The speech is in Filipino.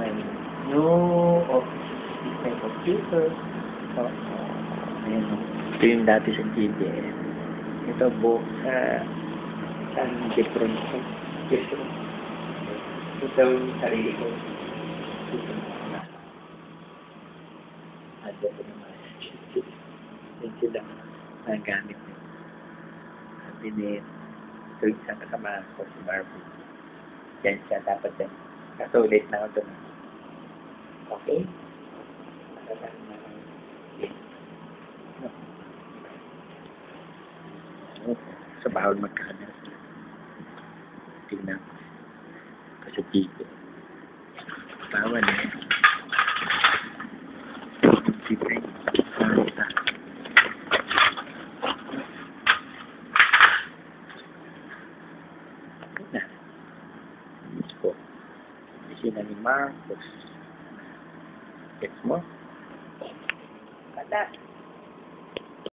my new office is my computer. So, ayan o. Ito yung dati sa GBS. Ito buo sa different. Ito yung sarili ko. Ito adyo ko naman. Ito lang ang gamit niya. Sabi ni ito yung isang kasama ko si Marvin. Yan siya dapat yan. Kaso ulit na ako doon. Okay? Nakasama na ako. Sa bawal magkano. Tingnan. Kasi tiko. Bawal eh. Sipin. Marita. Na. Ito. Isina ni Marcos. Gets mo? Kada.